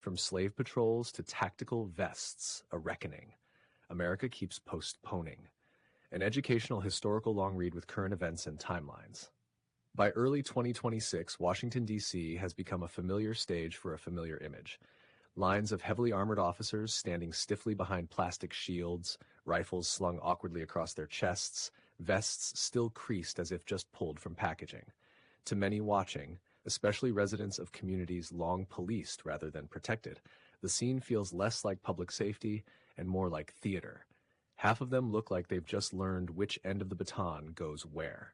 From slave patrols to tactical vests, a reckoning. America keeps postponing. An educational historical long read with current events and timelines. By early 2026, Washington, D.C. has become a familiar stage for a familiar image. Lines of heavily armored officers standing stiffly behind plastic shields, rifles slung awkwardly across their chests, vests still creased as if just pulled from packaging. To many watching, especially residents of communities long policed rather than protected, the scene feels less like public safety and more like theater. Half of them look like they've just learned which end of the baton goes where.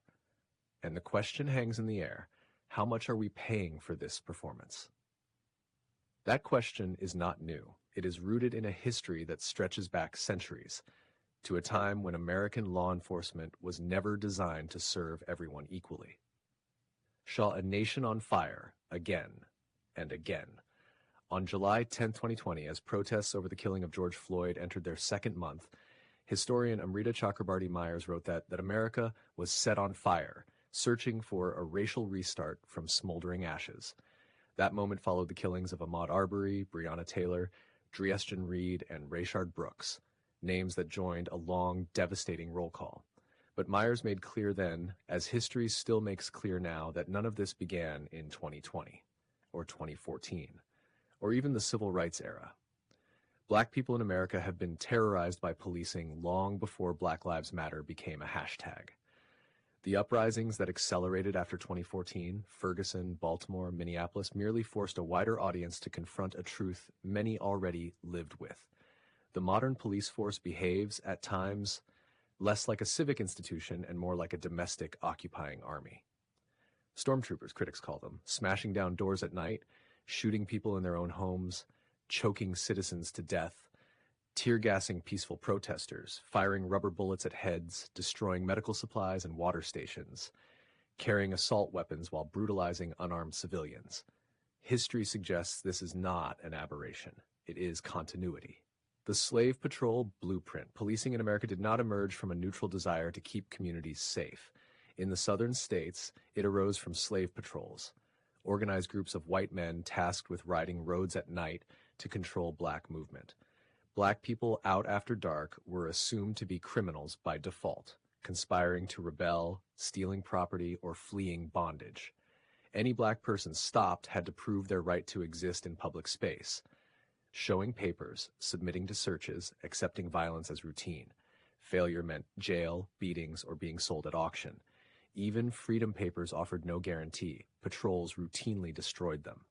And the question hangs in the air, how much are we paying for this performance? That question is not new. It is rooted in a history that stretches back centuries, to a time when American law enforcement was never designed to serve everyone equally. Saw a nation on fire again and again. On July 10, 2020, as protests over the killing of George Floyd entered their second month, historian Amrita Chakrabarty-Myers wrote that America was set on fire, searching for a racial restart from smoldering ashes. That moment followed the killings of Ahmaud Arbery, Breonna Taylor, Dreestion Reed, and Rayshard Brooks, names that joined a long, devastating roll call. But Myers made clear then, as history still makes clear now, that none of this began in 2020, or 2014, or even the civil rights era. Black people in America have been terrorized by policing long before Black Lives Matter became a hashtag. The uprisings that accelerated after 2014, Ferguson, Baltimore, Minneapolis, merely forced a wider audience to confront a truth many already lived with. The modern police force behaves, at times, less like a civic institution and more like a domestic occupying army. Stormtroopers, critics call them, smashing down doors at night, shooting people in their own homes, choking citizens to death, tear-gassing peaceful protesters, firing rubber bullets at heads, destroying medical supplies and water stations, carrying assault weapons while brutalizing unarmed civilians. History suggests this is not an aberration. It is continuity. The slave patrol blueprint, policing in America, did not emerge from a neutral desire to keep communities safe. In the southern states, it arose from slave patrols, organized groups of white men tasked with riding roads at night to control black movement. Black people out after dark were assumed to be criminals by default, conspiring to rebel, stealing property, or fleeing bondage. Any black person stopped had to prove their right to exist in public space. Showing papers, submitting to searches, accepting violence as routine. Failure meant jail, beatings, or being sold at auction. Even freedom papers offered no guarantee. Patrols routinely destroyed them.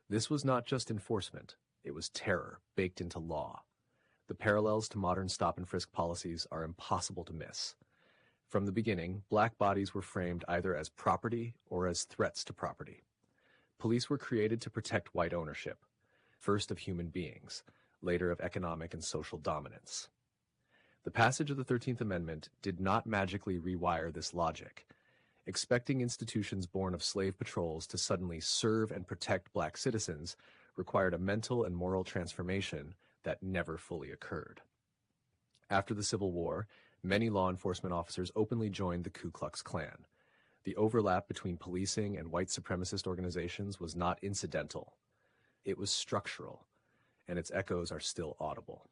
This was not just enforcement. It was terror, baked into law. The parallels to modern stop-and-frisk policies are impossible to miss. From the beginning, black bodies were framed either as property or as threats to property. Police were created to protect white ownership, first of human beings, later of economic and social dominance. The passage of the 13th Amendment did not magically rewire this logic. Expecting institutions born of slave patrols to suddenly serve and protect black citizens required a mental and moral transformation that never fully occurred. After the Civil War, many law enforcement officers openly joined the Ku Klux Klan. The overlap between policing and white supremacist organizations was not incidental. It was structural, and its echoes are still audible.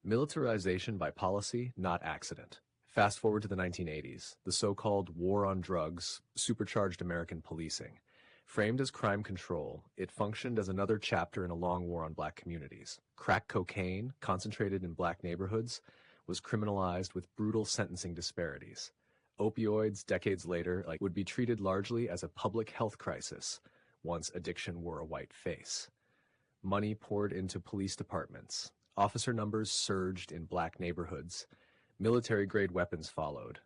Militarization by policy, not accident. Fast forward to the 1980s, the so-called war on drugs supercharged American policing. Framed as crime control, it functioned as another chapter in a long war on black communities. Crack cocaine, concentrated in black neighborhoods, was criminalized with brutal sentencing disparities. Opioids, decades later, would be treated largely as a public health crisis, once addiction wore a white face. Money poured into police departments. Officer numbers surged in black neighborhoods. Military-grade weapons followed.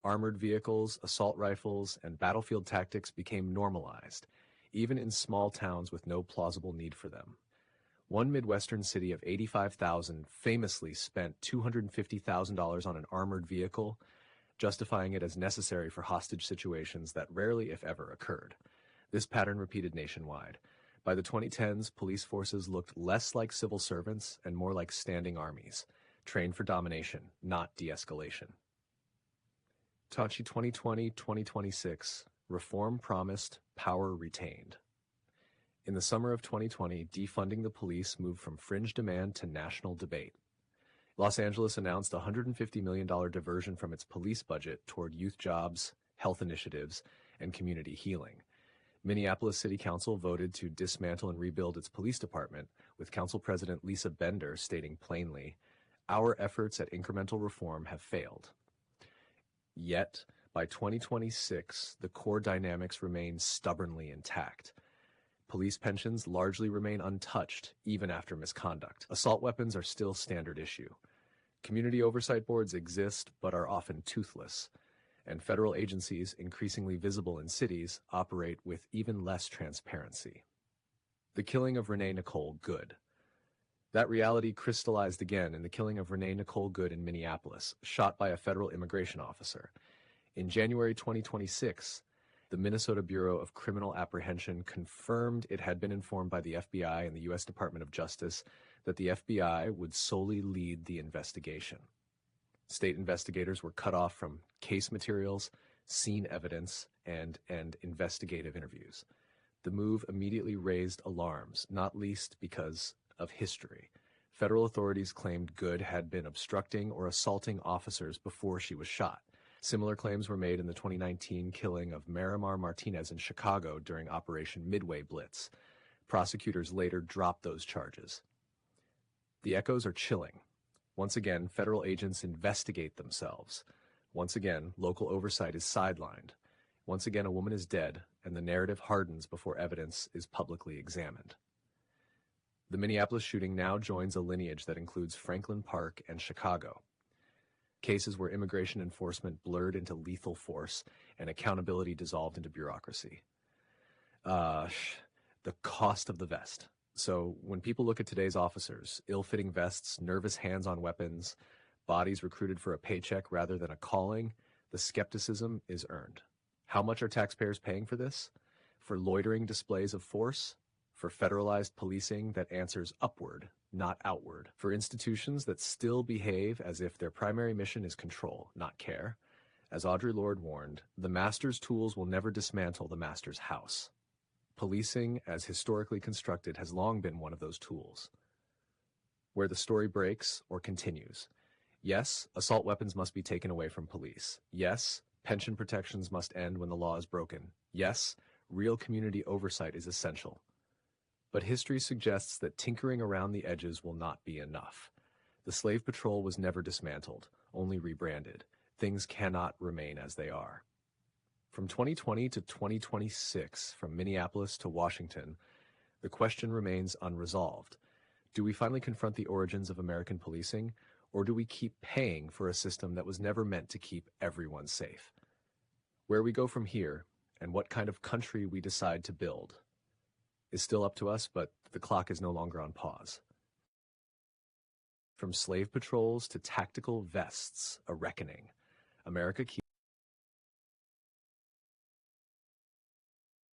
Armored vehicles, assault rifles, and battlefield tactics became normalized, even in small towns with no plausible need for them. One Midwestern city of 85,000 famously spent $250,000 on an armored vehicle, justifying it as necessary for hostage situations that rarely, if ever, occurred. This pattern repeated nationwide. By the 2010s, police forces looked less like civil servants and more like standing armies, trained for domination, not de-escalation. Tachi 2020-2026, Reform promised, power retained. In the summer of 2020, defunding the police moved from fringe demand to national debate. Los Angeles announced a $150 million diversion from its police budget toward youth jobs, health initiatives, and community healing. Minneapolis City Council voted to dismantle and rebuild its police department, with Council President Lisa Bender stating plainly, "Our efforts at incremental reform have failed." Yet, by 2026, the core dynamics remain stubbornly intact. Police pensions largely remain untouched, even after misconduct. Assault weapons are still standard issue. Community oversight boards exist, but are often toothless. And federal agencies, increasingly visible in cities, operate with even less transparency. The killing of Renee Nicole Good. That reality crystallized again in the killing of Renee Nicole Good in Minneapolis, shot by a federal immigration officer. In January 2026, the Minnesota Bureau of Criminal Apprehension confirmed it had been informed by the FBI and the U.S. Department of Justice that the FBI would solely lead the investigation. State investigators were cut off from case materials, scene evidence, and investigative interviews. The move immediately raised alarms, not least because of history. Federal authorities claimed Good had been obstructing or assaulting officers before she was shot. Similar claims were made in the 2019 killing of Miramar Martinez in Chicago during Operation Midway Blitz. Prosecutors later dropped those charges. The echoes are chilling. Once again, federal agents investigate themselves. Once again, local oversight is sidelined. Once again, a woman is dead, and the narrative hardens before evidence is publicly examined. The Minneapolis shooting now joins a lineage that includes Franklin Park and Chicago. Cases where immigration enforcement blurred into lethal force and accountability dissolved into bureaucracy. The cost of the vest. So when people look at today's officers, ill-fitting vests, nervous hands on weapons, bodies recruited for a paycheck rather than a calling, the skepticism is earned. How much are taxpayers paying for this? For loitering displays of force? For federalized policing that answers upward, not outward? For institutions that still behave as if their primary mission is control, not care? As Audre Lorde warned, the master's tools will never dismantle the master's house. Policing, as historically constructed, has long been one of those tools. Where the story breaks or continues. Yes, assault weapons must be taken away from police. Yes, pension protections must end when the law is broken. Yes, real community oversight is essential. But history suggests that tinkering around the edges will not be enough. The slave patrol was never dismantled, only rebranded. Things cannot remain as they are. From 2020 to 2026, from Minneapolis to Washington, the question remains unresolved. Do we finally confront the origins of American policing, or do we keep paying for a system that was never meant to keep everyone safe? Where we go from here, and what kind of country we decide to build, is still up to us, but the clock is no longer on pause. From slave patrols to tactical vests, a reckoning. America keeps